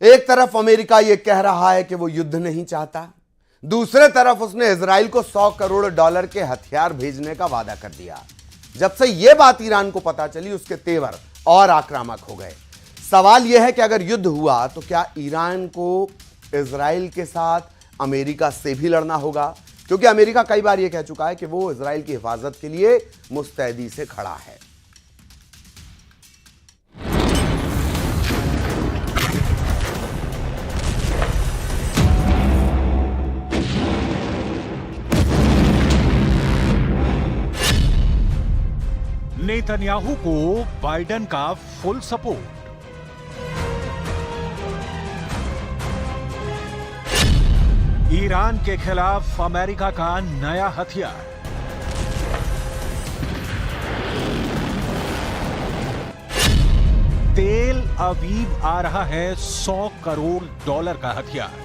एक तरफ अमेरिका यह कह रहा है कि वो युद्ध नहीं चाहता, दूसरे तरफ उसने इजराइल को $100 करोड़ के हथियार भेजने का वादा कर दिया। जब से यह बात ईरान को पता चली, उसके तेवर और आक्रामक हो गए। सवाल यह है कि अगर युद्ध हुआ तो क्या ईरान को इजराइल के साथ अमेरिका से भी लड़ना होगा? क्योंकि अमेरिका कई बार यह कह चुका है कि वो इजराइल की हिफाजत के लिए मुस्तैदी से खड़ा है। नेतन्याहू को बाइडेन का फुल सपोर्ट। ईरान के खिलाफ अमेरिका का नया हथियार। तेल अवीव आ रहा है $100 करोड़ का हथियार।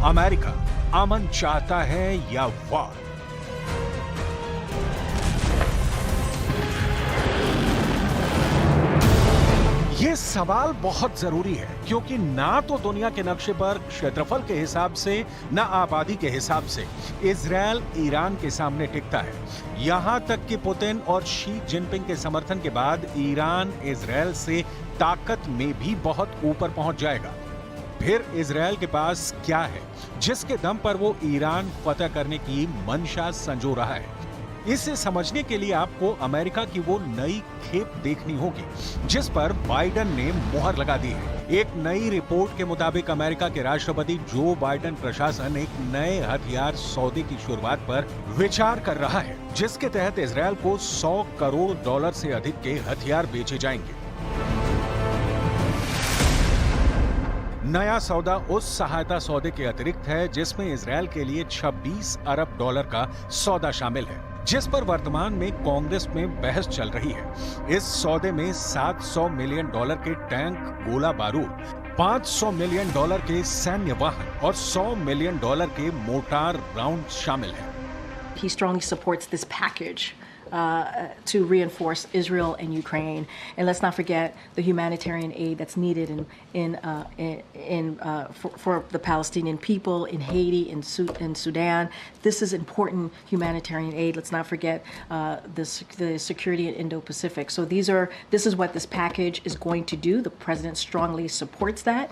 अमेरिका अमन चाहता है या वार? यह सवाल बहुत जरूरी है क्योंकि ना तो दुनिया के नक्शे पर क्षेत्रफल के हिसाब से ना आबादी के हिसाब से इजरायल ईरान के सामने टिकता है। यहां तक कि पुतिन और शी जिनपिंग के समर्थन के बाद ईरान इजरायल से ताकत में भी बहुत ऊपर पहुंच जाएगा। फिर इजरायल के पास क्या है जिसके दम पर वो ईरान फतह करने की मंशा संजो रहा है? इसे समझने के लिए आपको अमेरिका की वो नई खेप देखनी होगी जिस पर बाइडेन ने मुहर लगा दी है। एक नई रिपोर्ट के मुताबिक अमेरिका के राष्ट्रपति जो बाइडेन प्रशासन एक नए हथियार सौदे की शुरुआत पर विचार कर रहा है जिसके तहत इजरायल को $100 करोड़ से अधिक के हथियार बेचे जाएंगे। नया सौदा उस सहायता सौदे के अतिरिक्त है जिसमें इजरायल के लिए $26 अरब का सौदा शामिल है, जिस पर वर्तमान में कांग्रेस में बहस चल रही है। इस सौदे में $700 मिलियन के टैंक, गोला बारूद, $500 मिलियन के सैन्य वाहन और $100 मिलियन के मोर्टार राउंड शामिल हैं। He strongly supports this package to reinforce Israel and Ukraine, and let's not forget the humanitarian aid that's needed for the Palestinian people in Haiti, in Sudan. This is important humanitarian aid. Let's not forget the security in Indo-Pacific. So this is what this package is going to do. The president strongly supports that.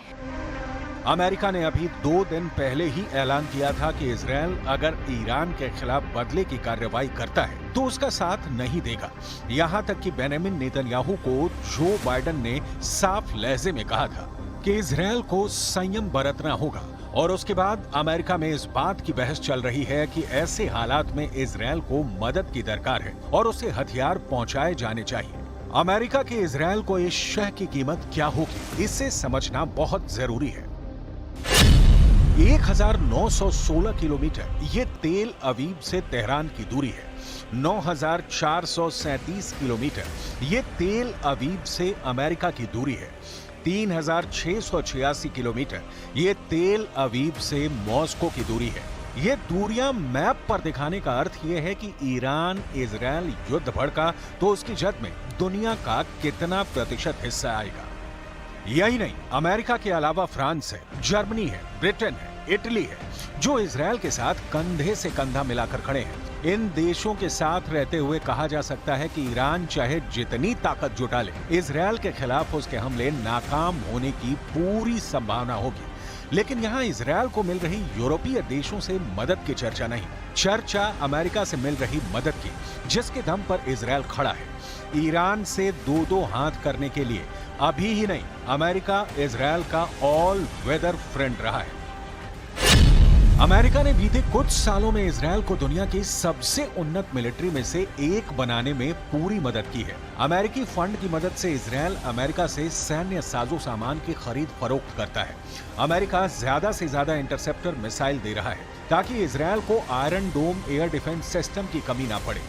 America ने अभी 2 दिन पहले ही ऐलान किया था कि Israel अगर Iran के खिलाफ बदले की कार्रवाई करता है तो उसका साथ नहीं देगा। यहां तक कि बेंजामिन नेतन्याहू को जो बाइडेन ने साफ लहजे में कहा था कि इजरायल को संयम बरतना होगा। और उसके बाद अमेरिका में इस बात की बहस चल रही है कि ऐसे हालात में इजरायल को मदद की दरकार है और उसे हथियार पहुंचाए जाने चाहिए। अमेरिका के इजरायल को इस शह की कीमत क्या होगी, इसे समझना बहुत जरूरी है। 1916 किलोमीटर ये तेल अवीव से तेहरान की दूरी है। 9437 किलोमीटर ये तेल अवीव से अमेरिका की दूरी है। 3686 किलोमीटर ये तेल अवीव से मॉस्को की दूरी है। ये दूरियां मैप पर दिखाने का अर्थ यह है कि ईरान इजरायल युद्ध भड़का तो उसकी जद में दुनिया का कितना प्रतिशत हिस्सा आएगा। यही नहीं, अमेरिका के अलावा फ्रांस है, जर्मनी है, ब्रिटेन है, इटली है जो इजरायल के साथ कंधे से कंधा मिलाकर खड़े हैं। इन देशों के साथ रहते हुए कहा जा सकता है कि ईरान चाहे जितनी ताकत जुटा ले, इजरायल के खिलाफ उसके हमले नाकाम होने की पूरी संभावना होगी। लेकिन यहाँ इजरायल को मिल रही यूरोपीय देशों से मदद की चर्चा नहीं, चर्चा अमेरिका से मिल रही मदद की जिसके दम पर इजरायल खड़ा है। ईरान से दो हाथ करने के लिए अभी ही नहीं, अमेरिका इजरायल का ऑल वेदर फ्रेंड रहा है। अमेरिका ने बीते कुछ सालों में इजरायल को दुनिया की सबसे उन्नत मिलिट्री में से एक बनाने में पूरी मदद की है। अमेरिकी फंड की मदद से इजरायल अमेरिका से सैन्य साजो सामान की खरीद फरोख्त करता है। अमेरिका ज्यादा से ज्यादा इंटरसेप्टर मिसाइल दे रहा है ताकि इजरायल को आयरन डोम एयर डिफेंस सिस्टम की कमी ना पड़े।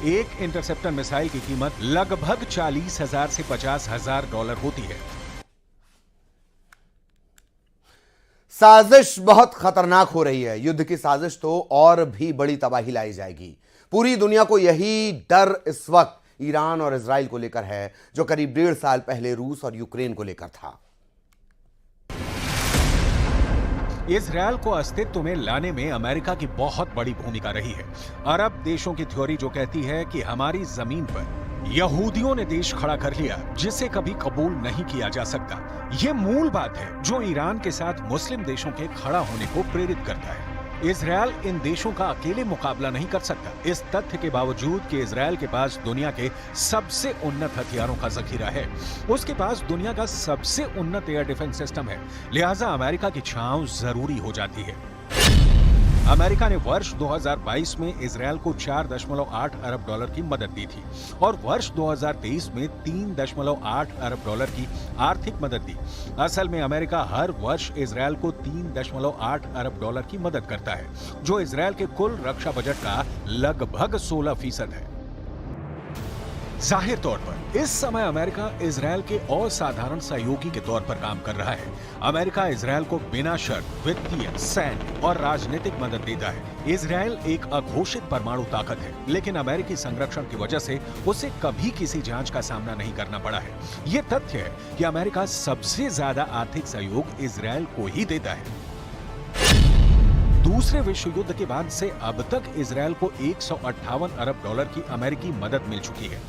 एक इंटरसेप्टर मिसाइल की कीमत लगभग 40,000 से $50,000 होती है। साजिश बहुत खतरनाक हो रही है। युद्ध की साजिश तो और भी बड़ी तबाही लाई जाएगी। पूरी दुनिया को यही डर इस वक्त ईरान और इजराइल को लेकर है जो करीब 1.5 साल पहले रूस और यूक्रेन को लेकर था। इजरायल को अस्तित्व में लाने में अमेरिका की बहुत बड़ी भूमिका रही है। अरब देशों की थ्योरी जो कहती है कि हमारी जमीन पर यहूदियों ने देश खड़ा कर लिया जिसे कभी कबूल नहीं किया जा सकता। ये मूल बात है जो ईरान के साथ मुस्लिम देशों के खड़ा होने को प्रेरित करता है। इजरायल इन देशों का अकेले मुकाबला नहीं कर सकता। इस तथ्य के बावजूद कि इजरायल के पास दुनिया के सबसे उन्नत हथियारों का जखीरा है, उसके पास दुनिया का सबसे उन्नत एयर डिफेंस सिस्टम है, लिहाजा अमेरिका की छांव जरूरी हो जाती है। अमेरिका ने वर्ष 2022 में इजरायल को 4.8 अरब डॉलर की मदद दी थी और वर्ष 2023 में 3.8 अरब डॉलर की आर्थिक मदद दी। असल में अमेरिका हर वर्ष इजरायल को 3.8 अरब डॉलर की मदद करता है, जो इजरायल के कुल रक्षा बजट का लगभग 16% है। जाहिर तौर पर इस समय अमेरिका इजरायल के असाधारण सहयोगी के तौर पर काम कर रहा है। अमेरिका इजरायल को बिना शर्त वित्तीय, सैन्य और राजनीतिक मदद देता है। इजरायल एक अघोषित परमाणु ताकत है, लेकिन अमेरिकी संरक्षण की वजह से उसे कभी किसी जांच का सामना नहीं करना पड़ा है। ये तथ्य है कि अमेरिका सबसे ज्यादा आर्थिक सहयोग इजरायल को ही देता है। दूसरे विश्व युद्ध के बाद से अब तक इजरायल को 158 अरब डॉलर की अमेरिकी मदद मिल चुकी है।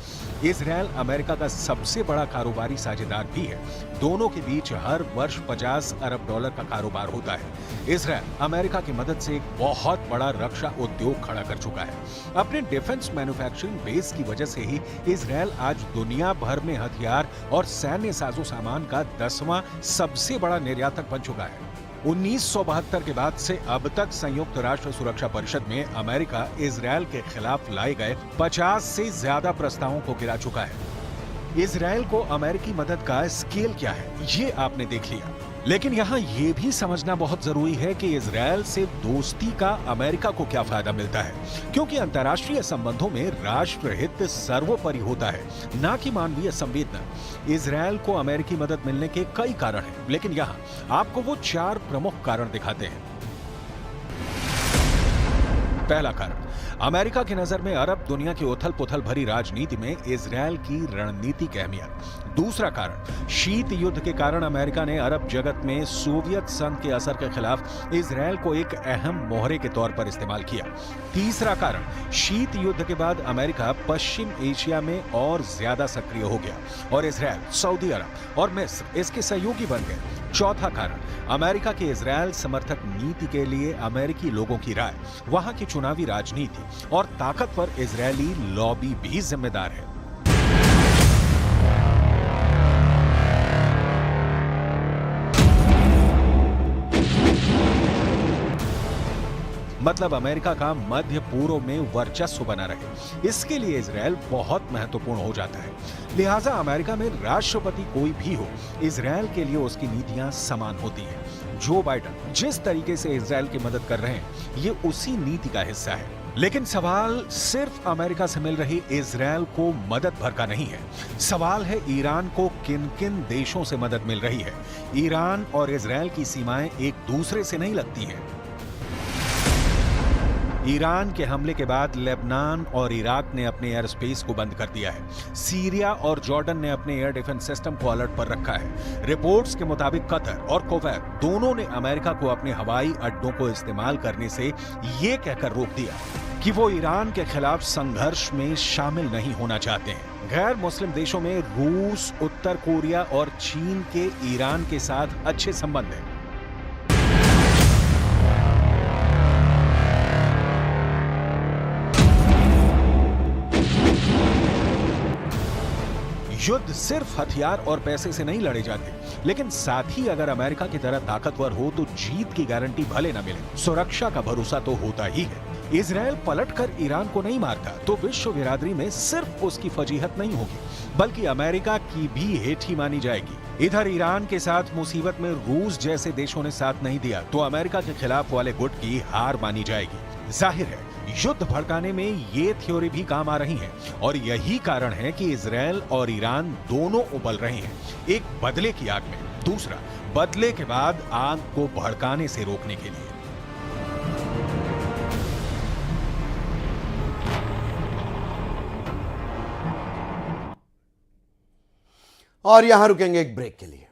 इजरायल अमेरिका का सबसे बड़ा कारोबारी साझेदार भी है। दोनों के बीच हर वर्ष 50 अरब डॉलर का कारोबार होता है। इजरायल अमेरिका की मदद से एक बहुत बड़ा रक्षा उद्योग खड़ा कर चुका है। अपने डिफेंस मैन्युफैक्चरिंग बेस की वजह से ही इजरायल आज दुनिया भर में हथियार और सैन्य साजो सामान का 10वां सबसे बड़ा निर्यातक बन चुका है। 1972 के बाद से अब तक संयुक्त राष्ट्र सुरक्षा परिषद में अमेरिका इजरायल के खिलाफ लाए गए 50 से ज्यादा प्रस्तावों को गिरा चुका है। इजरायल को अमेरिकी मदद का स्केल क्या है, ये आपने देख लिया, लेकिन यहाँ ये भी समझना बहुत जरूरी है कि इजरायल से दोस्ती का अमेरिका को क्या फायदा मिलता है, क्योंकि अंतर्राष्ट्रीय संबंधों में राष्ट्र हित सर्वोपरि होता है, ना कि मानवीय संवेदना। इजरायल को अमेरिकी मदद मिलने के कई कारण हैं, लेकिन यहाँ आपको वो 4 प्रमुख कारण दिखाते हैं। पहला कारण, अमेरिका की नजर में अरब दुनिया की उथल पुथल भरी राजनीति में इजरायल की रणनीतिक अहमियत। दूसरा कारण, शीत युद्ध के कारण अमेरिका ने अरब जगत में सोवियत संघ के असर के खिलाफ इजरायल को एक अहम मोहरे के तौर पर इस्तेमाल किया। तीसरा कारण, शीत युद्ध के बाद अमेरिका पश्चिम एशिया में और ज्यादा सक्रिय हो गया और इजरायल, सऊदी अरब और मिस्र इसके सहयोगी बन गए। चौथा कारण, अमेरिका की इजरायल समर्थक नीति के लिए अमेरिकी लोगों की राय, वहां की चुनावी राजनीति और ताकतवर इजरायली लॉबी भी जिम्मेदार है। मतलब अमेरिका का मध्य पूर्व में वर्चस्व बना रहे, इसके लिए इजरायल बहुत महत्वपूर्ण हो जाता है। लिहाजा अमेरिका में राष्ट्रपति कोई भी हो, इजरायल के लिए उसकी नीतियां समान होती हैं। जो बाइडेन जिस तरीके से इजरायल की मदद कर रहे हैं, ये उसी नीति का हिस्सा है। लेकिन सवाल सिर्फ अमेरिका से मिल रही इजरायल को मदद भर का नहीं है। सवाल है ईरान को किन किन देशों से मदद मिल रही है। ईरान और इजरायल की सीमाएं एक दूसरे से नहीं लगती हैं। ईरान के हमले के बाद लेबनान और इराक ने अपने एयर स्पेस को बंद कर दिया है। सीरिया और जॉर्डन ने अपने एयर डिफेंस सिस्टम को अलर्ट पर रखा है। रिपोर्ट्स के मुताबिक कतर और कुवैत दोनों ने अमेरिका को अपने हवाई अड्डों को इस्तेमाल करने से ये कहकर रोक दिया कि वो ईरान के खिलाफ संघर्ष में शामिल नहीं होना चाहते हैं। गैर मुस्लिम देशों में रूस, उत्तर कोरिया और चीन के ईरान के साथ अच्छे संबंध हैं। युद्ध सिर्फ हथियार और पैसे से नहीं लड़े जाते, लेकिन साथ ही अगर अमेरिका की तरह ताकतवर हो तो जीत की गारंटी भले न मिले, सुरक्षा का भरोसा तो होता ही है। इजरायल पलटकर ईरान को नहीं मारता तो विश्व बिरादरी में सिर्फ उसकी फजीहत नहीं होगी, बल्कि अमेरिका की भी हेठी मानी जाएगी। इधर ईरान के साथ मुसीबत में रूस जैसे देशों ने साथ नहीं दिया तो अमेरिका के खिलाफ वाले गुट की हार मानी जाएगी। जाहिर है युद्ध भड़काने में ये थ्योरी भी काम आ रही है और यही कारण है कि इजरायल और ईरान दोनों उबल रहे हैं, एक बदले की आग में, दूसरा बदले के बाद आग को भड़काने से रोकने के लिए। और यहां रुकेंगे एक ब्रेक के लिए।